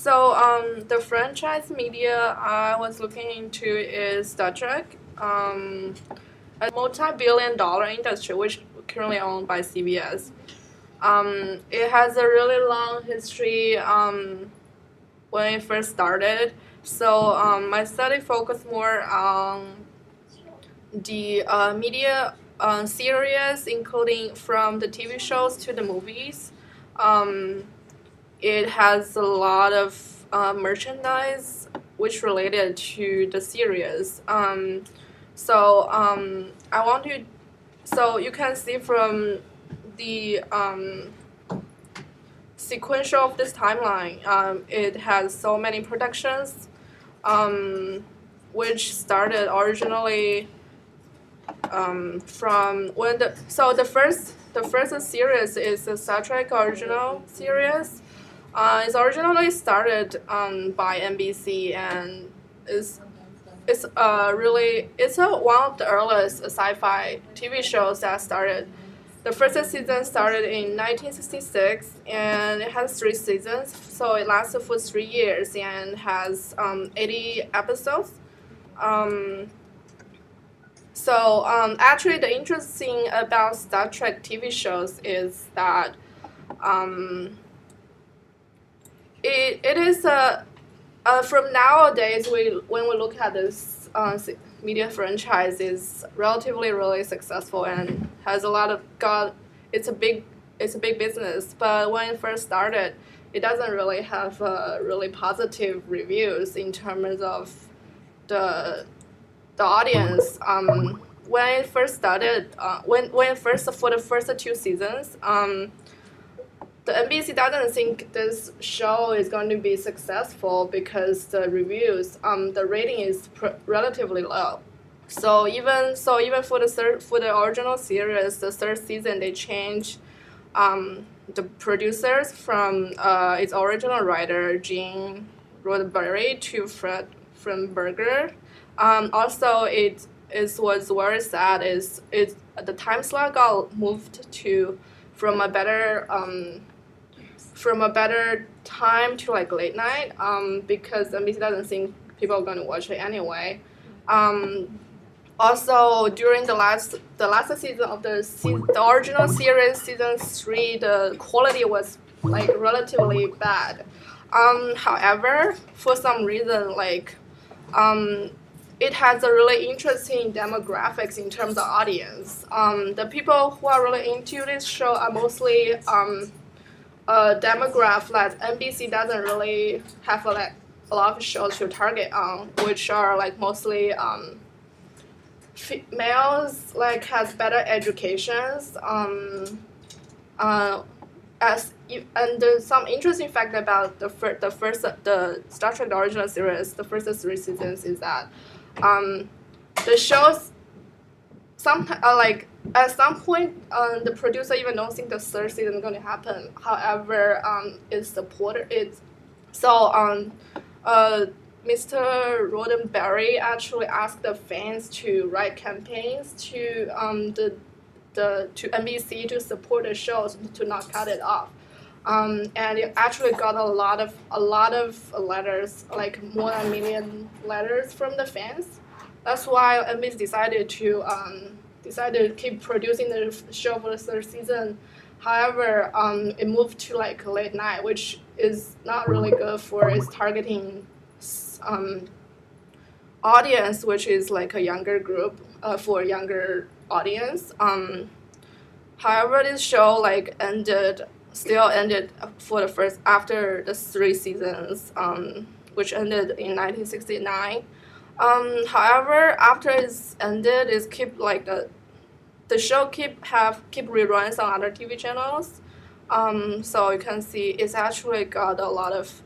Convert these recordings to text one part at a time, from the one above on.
The franchise media I was looking into is Star Trek, a multi-billion-dollar industry which currently owned by CBS. It has a really long history when it first started. My study focused more on the media series, including from the TV shows to the movies. Um, it has a lot of merchandise which related to the series. I want to. So you can see from the sequential of this timeline, it has so many productions, which started originally from when the first series is the Star Trek original series. It's originally started by NBC and is one of the earliest sci-fi TV shows that started. The first season started in 1966 and it has 3 seasons, so it lasted for 3 years and has 80 episodes. Um, Actually, the interesting about Star Trek TV shows is that um, it is from nowadays when we look at this media franchise is relatively really successful and has a lot of got it's a big business. But when it first started, it doesn't really have really positive reviews in terms of the the audience. When it first started, when it first for the first 2 seasons, the NBC doesn't think this show is going to be successful because the reviews, the rating is relatively low. So even for the original series, the third season they changed the producers from its original writer Gene Roddenberry to Fred Frenberger. Also, was very sad. Is the time slot got moved to from a better time to like late night because NBC doesn't think people are going to watch it anyway. Also, during the last season of the original series, season 3, the quality was like relatively bad. However, for some reason, it has a really interesting demographics in terms of audience. The people who are really into this show are mostly a demographic that NBC doesn't really have a lot of shows to target on, which are like mostly males like has better educations. And there's some interesting fact about the Star Trek the original series, the first 3 seasons is that the shows at some point the producer even don't think the third season is going to happen. However, it's supported it. So Mr. Roddenberry actually asked the fans to write campaigns to to NBC to support the shows to not cut it off. And it actually got a lot of letters, like more than a million letters from the fans. That's why NBC decided to keep producing the show for the third season. However, it moved to like late night, which is not really good for its targeting audience, which is like a younger group for a younger audience. However, this show still ended for the first after the 3 seasons, which ended in 1969. However, after it's ended, it's keep like the show keep reruns on other TV channels. So you can see it's actually got a lot of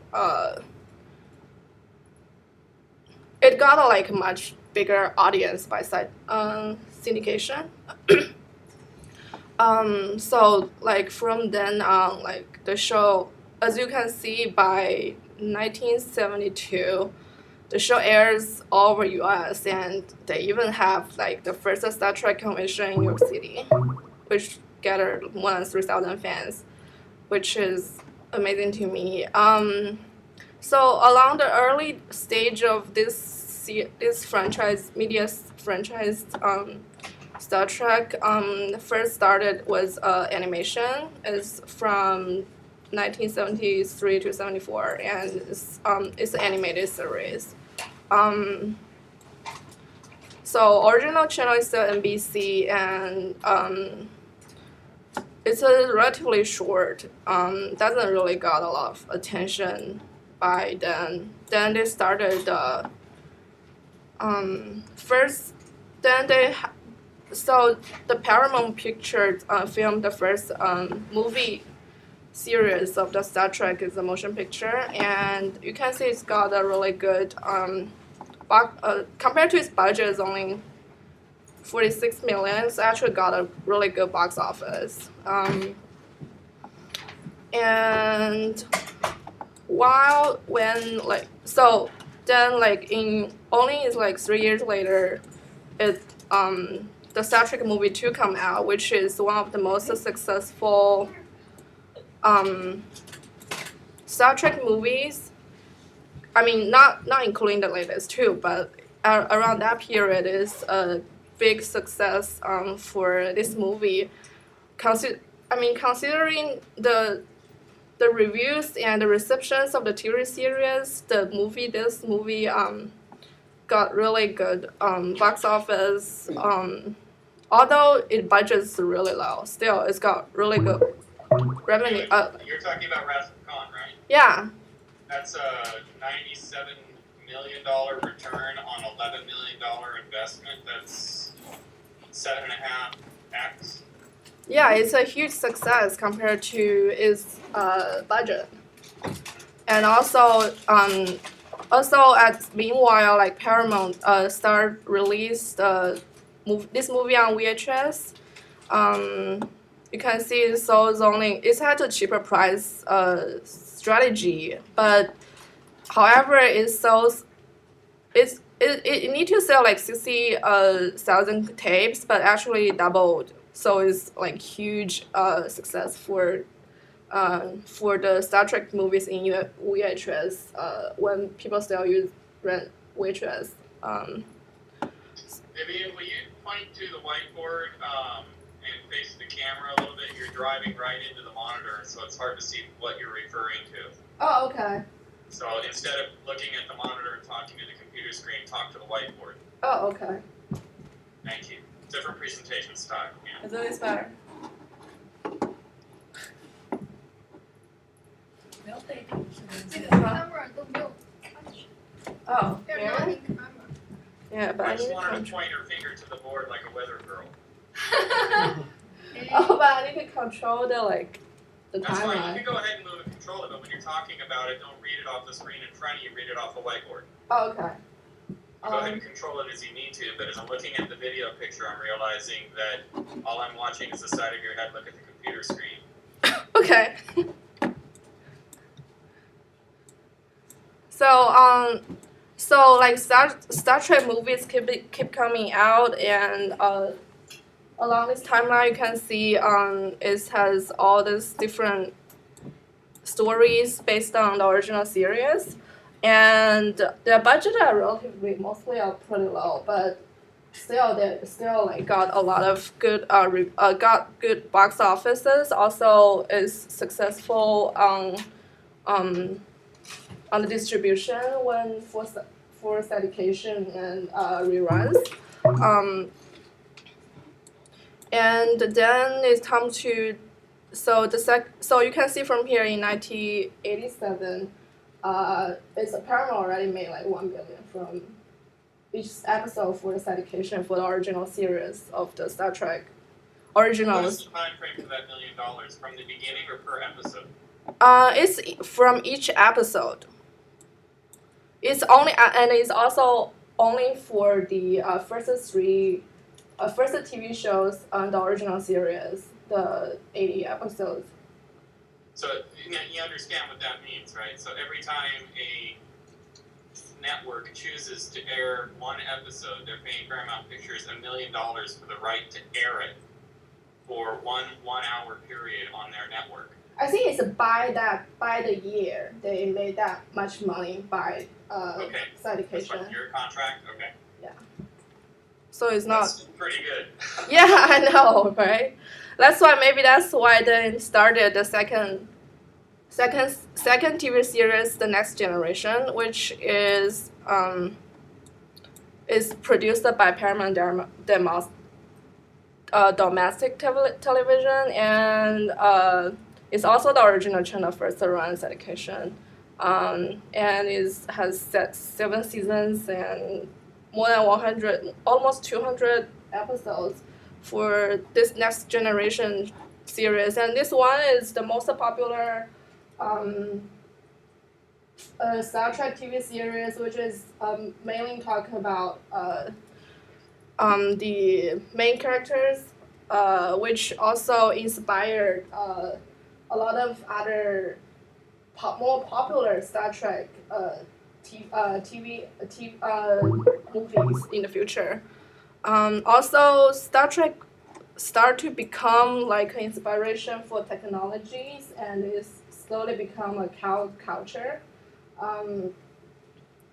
it got a like much bigger audience by side syndication. So like from then on, like the show, as you can see, by 1972, the show airs all over U.S. and they even have like the first Star Trek convention in New York City, which gathered more than 3,000 fans, which is amazing to me. So along the early stage of this media franchise, Star Trek first started was animation. It's from 1973 to 74, and it's an animated series. So original channel is still NBC, and it's a relatively short. Doesn't really got a lot of attention by then. Then they started the first. Then they so the Paramount Pictures filmed the first movie series of the Star Trek is a motion picture, and you can see it's got a really good compared to its budget is only 46 million. It's actually got a really good box office. And in only is like 3 years later, it the Star Trek movie 2 come out, which is one of the most successful Star Trek movies. I mean, not including the latest two, but around that period is a big success for this movie. Considering the reviews and the receptions of the TV series, this movie got really good box office. Although its budget is really low, still it's got really good revenue. You're talking about Wrath of Khan, right? Yeah. That's a $97 million return on $11 million investment. That's 7.5x. Yeah, it's a huge success compared to its budget. And also meanwhile, like Paramount released this movie on VHS. You can see it had a cheaper price strategy, but however it need to sell like 60,000 tapes, but actually doubled. So it's like huge success for the Star Trek movies in VHS when people still rent VHS. Vivian, will you point to the whiteboard and face the camera a little bit? You're driving right into the monitor, so it's hard to see what you're referring to. Oh, okay. So instead of looking at the monitor and talking to the computer screen, talk to the whiteboard. Oh, okay. Thank you. Different presentation style. Yeah. It's always better. Oh, yeah. Yeah, but I I just need wanted to to point her finger to the board like a weather girl. Oh, but I need to control the That's fine. You timeline. can go ahead and move and control it, but when you're talking about it, don't read it off the screen in front of you. Read it off the whiteboard. Oh, okay. Go ahead and control it as you need to, but as I'm looking at the video picture, I'm realizing that all I'm watching is the side of your head look at the computer screen. Okay. So like Star Trek movies keep coming out, and along this timeline you can see it has all these different stories based on the original series, and their budget are mostly pretty low, but still they like got a lot of good got good box offices. Also is successful on the distribution when for syndication and reruns. And then it comes to so you can see from here in 1987, it's Paramount already made like 1 billion from each episode for the syndication for the original series of the Star Trek What is originals. the time frame for that $1 million? From the beginning or per episode? It's from each episode. It's only and it's also only for the first TV shows on the original series, the 80 episodes. So you understand what that means, right? So every time a network chooses to air one episode, they're paying Paramount Pictures $1 million for the right to air it for one hour period on their network. I think it's by the year they made that much money by Okay. That's syndication. like your contract. Okay. So it's not. That's pretty good. Yeah, I know, right? That's why they started the second TV series, The Next Generation, which is produced by Paramount domestic television, and it's also the original channel first run syndication, and has 7 seasons and more than 100, almost 200 episodes for this Next Generation series, and this one is the most popular Star Trek TV series, which is mainly talking about the main characters, which also inspired a lot of other more popular Star Trek movies in the future. Also, Star Trek start to become like an inspiration for technologies, and it's slowly become a culture,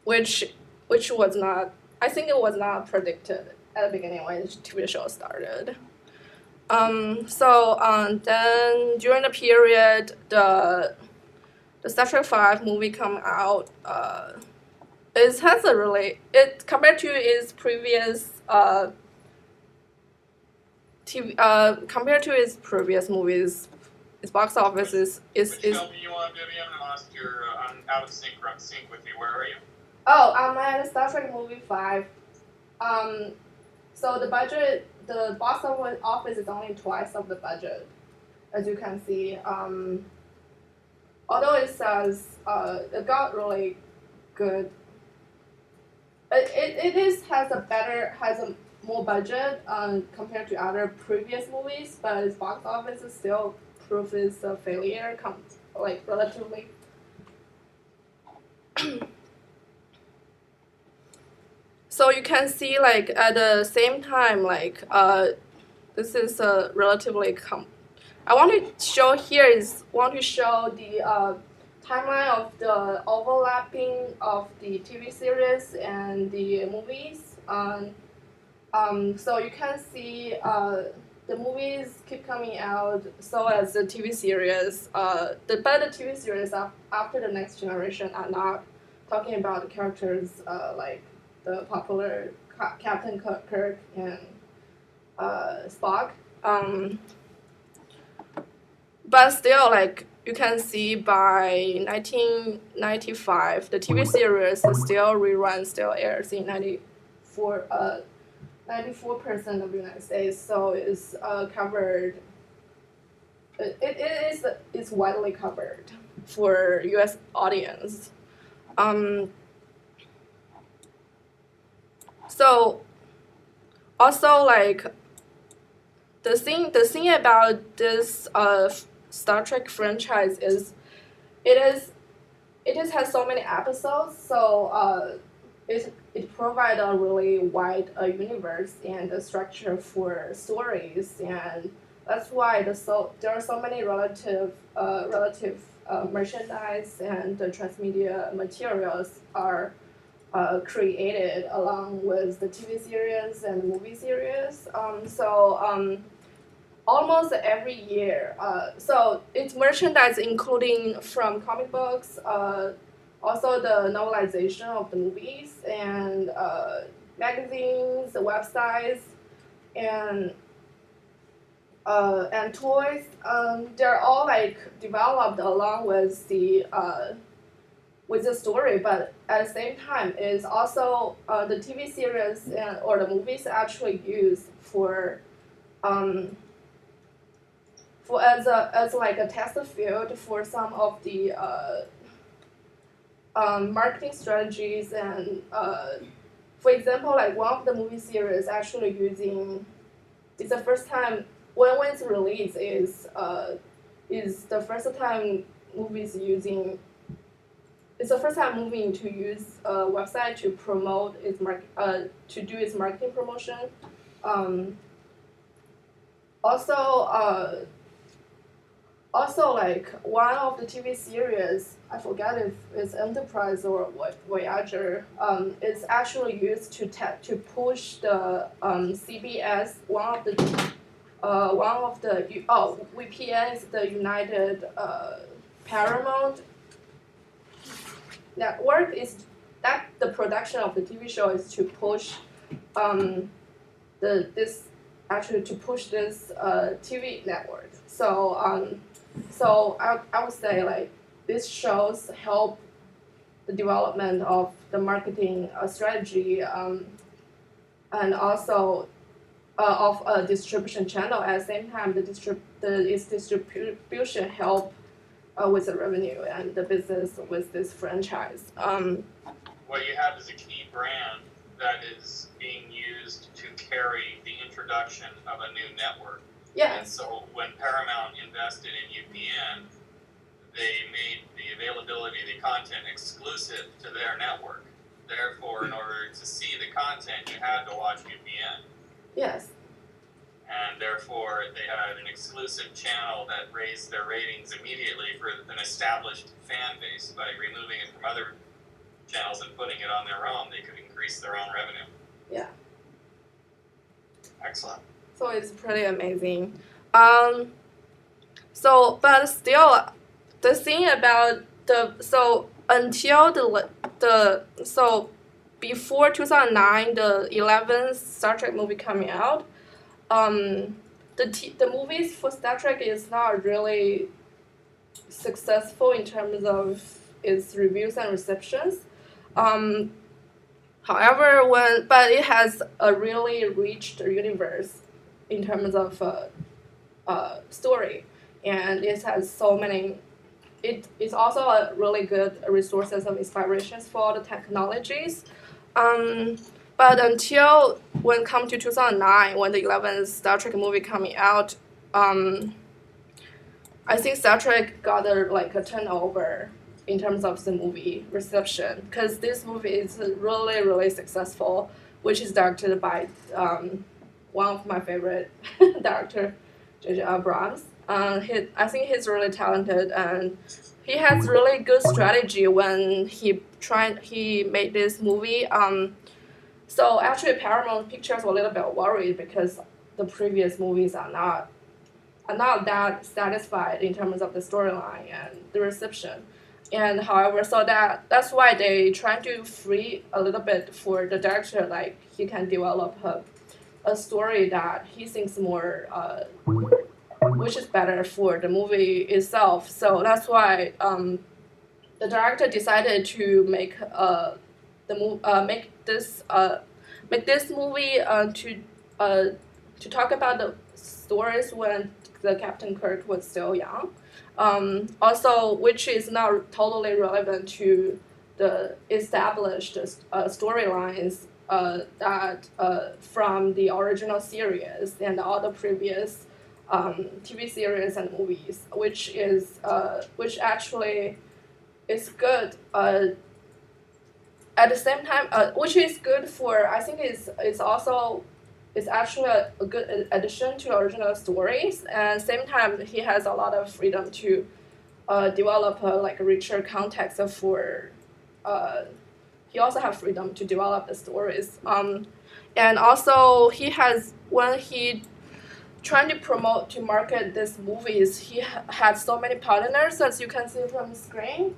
which was not. I think it was not predicted at the beginning when the TV show started. Then during the period, the Star Trek V movie come out. It has a really compared to its previous compared to its previous movies, its box office is. Which film are you on, Vivian? I lost your. I'm out of sync with you. Where are you? Oh, I'm at Star Trek movie 5. So the box office is only twice of the budget, as you can see. Although it says it got really good. Has a more budget compared to other previous movies, but its box office is still proof is a failure. Relatively. So you can see at the same time this is a relatively I want to show the timeline of the overlapping of the TV series and the movies. So you can see the movies keep coming out, so as the TV series. But the TV series after The Next Generation are not talking about the characters like the popular Captain Kirk and Spock. But still, you can see by 1995, the TV series still airs in 94% of the United States, so it's covered. It's widely covered for U.S. audience. So also the thing about this Star Trek franchise is it has so many episodes, so it provides a really wide universe and a structure for stories, and that's why there are so many relative merchandise and the transmedia materials are created along with the TV series and the movie series. Almost every year. So it's merchandise including from comic books, also the novelization of the movies, and magazines, the websites, and toys. They're all developed along with the story, but at the same time, is also the TV series or the movies actually used for as a test field for some of the marketing strategies, and for example, one of the movie series actually using it's the first time when it's released is the first time movies using. It's the first time movie to use a website to promote to do its marketing promotion. also like one of the TV series, I forget if it's Enterprise or what Voyager, is actually used to push the CBS one of the VPN is the United Paramount Network is that the production of the TV show is to push this TV network. So I would say like these shows help the development of the marketing strategy and also of a distribution channel. At the same time, its distribution help with the revenue and the business with this franchise. What you have is a key brand that is being used to carry the introduction of a new network. Yeah. And so when Paramount invested in UPN, they made the availability of the content exclusive to their network. Therefore, in order to see the content, you had to watch UPN. Yes. And therefore, they had an exclusive channel that raised their ratings immediately for an established fan base. By removing it from other channels and putting it on their own, they could increase their own revenue. Yeah. Excellent. So it's pretty amazing. But still, the thing about before 2009, the 11th Star Trek movie coming out, the movies for Star Trek is not really successful in terms of its reviews and receptions. However, but it has a really rich universe in terms of story, and it has so many. It's also a really good resources of inspirations for all the technologies. But until when it come to 2009, when the 11th Star Trek movie coming out, I think Star Trek got a turnover in terms of the movie reception, because this movie is really, really successful, which is directed by one of my favorite director, J.J. Abrams. I think he's really talented, and he has really good strategy when he made this movie. So actually, Paramount Pictures were a little bit worried because the previous movies are not that satisfied in terms of the storyline and the reception. And however, so that's why they try to free a little bit for the director, like he can develop a story that he thinks more, which is better for the movie itself. So that's why the director decided to make this movie to talk about the stories when the Captain Kirk was still young. Also, which is not totally relevant to the established storylines that from the original series and all the previous TV series and movies, which actually is good. At the same time, which is good for, I think it's actually a good addition to original stories. And same time, he has a lot of freedom to develop a richer context for. He also has freedom to develop the stories. And also when he trying to market these movies, he had so many partners, as you can see from the screen.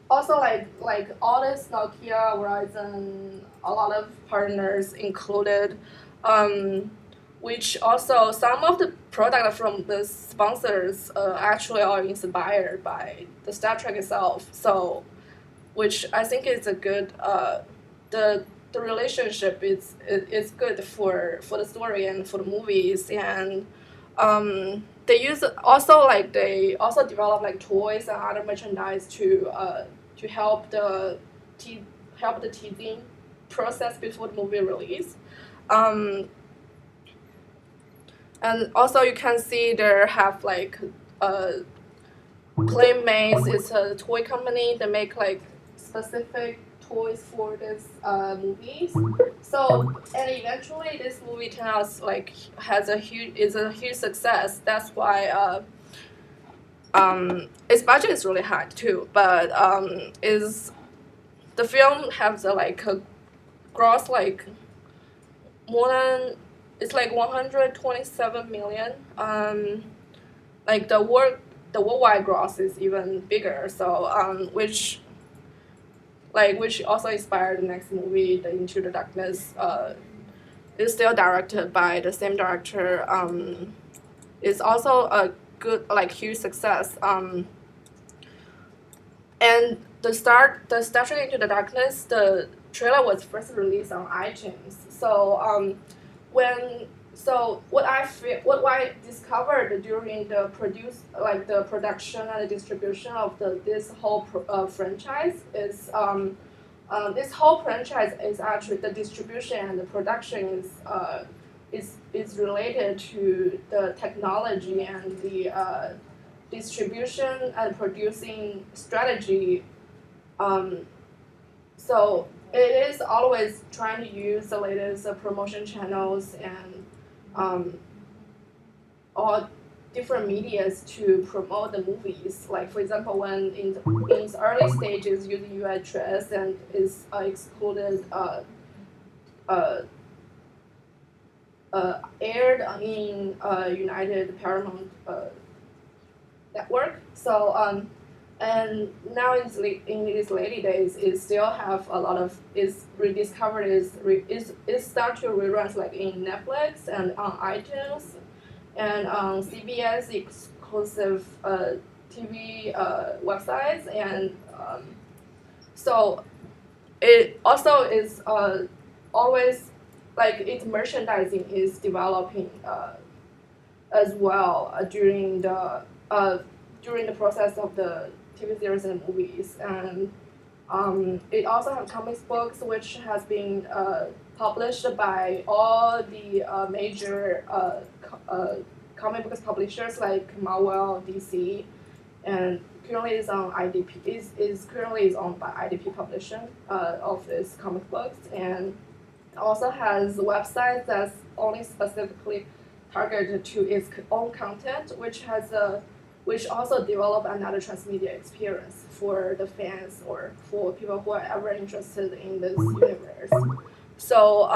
Also, like all this Nokia, Verizon, a lot of partners included, which also some of the product from the sponsors actually are inspired by the Star Trek itself. So, which I think is a good the relationship is good for the story and for the movies. And they also develop toys and other merchandise to help the teasing process before the movie release. And also you can see there have Playmates is a toy company that make specific toys for this movies. So and eventually this movie turned out like is a huge success. That's why its budget is really high too. But is the film has a gross like more than it's like 127 million. Like the worldwide gross is even bigger. So which also inspired the next movie, The Into the Darkness. Is still directed by the same director. It's also a good huge success. And the Star Trek Into the Darkness, the trailer was first released on iTunes. So what I discovered during the production and the distribution of this whole franchise is this whole franchise is actually the distribution and the production is related to the technology and the distribution and producing strategy. So it is always trying to use the latest promotion channels and all different medias to promote the movies. Like for example, when in its early stages using UHS and is excluded aired in United Paramount network. So and now in its later days, it still have a lot of is rediscovered is start to reruns like in Netflix and on iTunes and on CBS exclusive TV websites and so it also is always like its merchandising is developing as well during the process of the TV series and movies, and it also has comics books which has been published by all the major comic books publishers like Marvel, DC, and currently is on IDP is currently owned by IDP Publishing of its comic books, and also has websites that's only specifically targeted to its own content, which also develop another transmedia experience for the fans or for people who are ever interested in this universe. So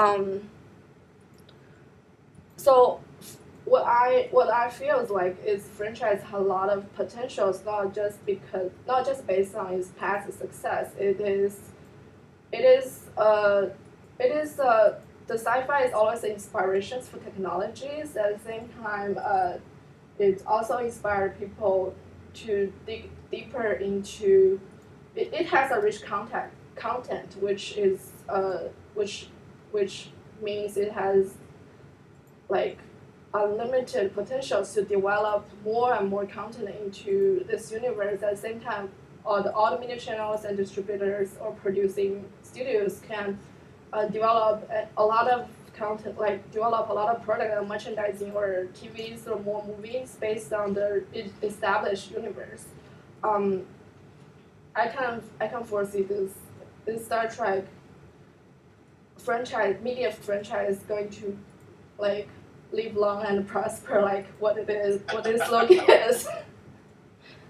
what I feel is like its franchise has a lot of potentials, not just based on its past success. The sci-fi is always inspirations for technologies. At the same time, it also inspired people to dig deeper into. It has a rich content, which is which means it has like unlimited potentials to develop more and more content into this universe. At the same time, all the media channels and distributors or producing studios can develop a lot of content, like develop a lot of product and merchandising or TVs or more movies based on the established universe. I can foresee this Star Trek media franchise going to like live long and prosper like what its slogan is.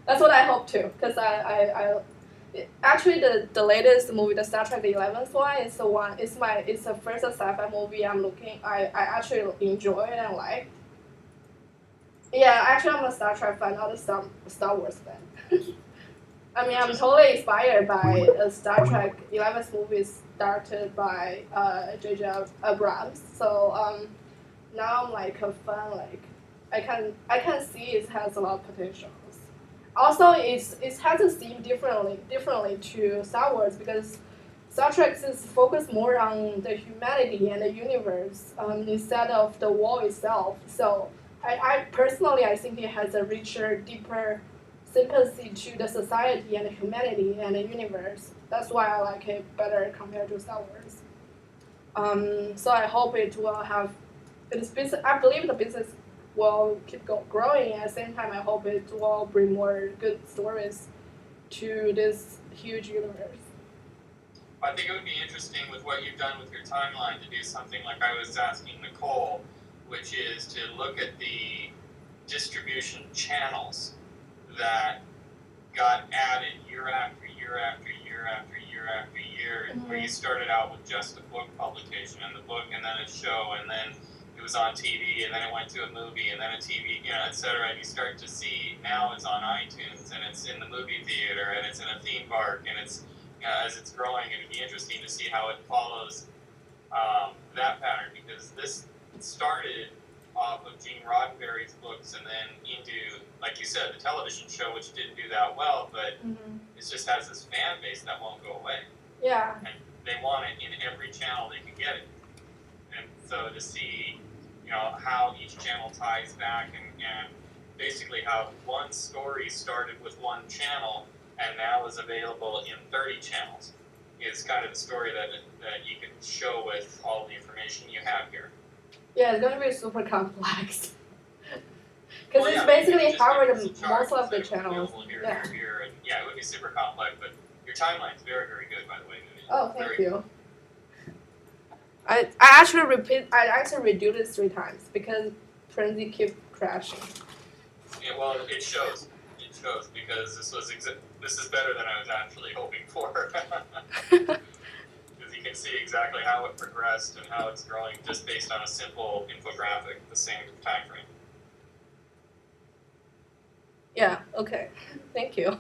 That's what I hope too, because actually the latest movie, the Star Trek the 11th one, is the one. It's the first sci-fi movie I actually enjoy and like. Yeah, actually I'm a Star Trek fan, not a Star Wars fan. I mean, I'm totally inspired by Star Trek 11th movie started by J.J. Abrams. So now I'm like a fan. Like I can see it has a lot of potentials. Also, it has a theme differently to Star Wars because Star Trek is focused more on the humanity and the universe instead of the war itself. So I personally I think it has a richer, deeper sympathy to the society and the humanity and the universe. That's why I like it better compared to Star Wars. So I hope it will have its business. I believe the business will keep growing. At the same time, I hope it will bring more good stories to this huge universe. I think it would be interesting with what you've done with your timeline to do something like I was asking Nicole, which is to look at the distribution channels that got added year after year after year after year after year, where you started out with just a book publication and the book and then a show and then it was on TV and then it went to a movie and then a TV, et cetera. And you start to see now it's on iTunes and it's in the movie theater and it's in a theme park and it's as it's growing. And it'd be interesting to see how it follows that pattern, because this started off of Gene Roddenberry's books and then into, like you said, the television show, which didn't do that well, but it just has this fan base that won't go away. Yeah. And they want it in every channel they can get it. And so to see, how each channel ties back and basically how one story started with one channel and now is available in 30 channels is kind of the story that you can show with all the information you have here. Yeah, it's going to be super complex. Because it's basically covered most of the channels. Here, Yeah. here, and it would be super complex, but your timeline's very, very good, by the way. Oh, thank Very you. I actually redo it 3 times because Frenzy keep crashing. Yeah, well, it shows. It shows because this is better than I was actually hoping for. Because you can see exactly how it progressed and how it's growing just based on a simple infographic, the same time frame. Yeah, okay. Thank you.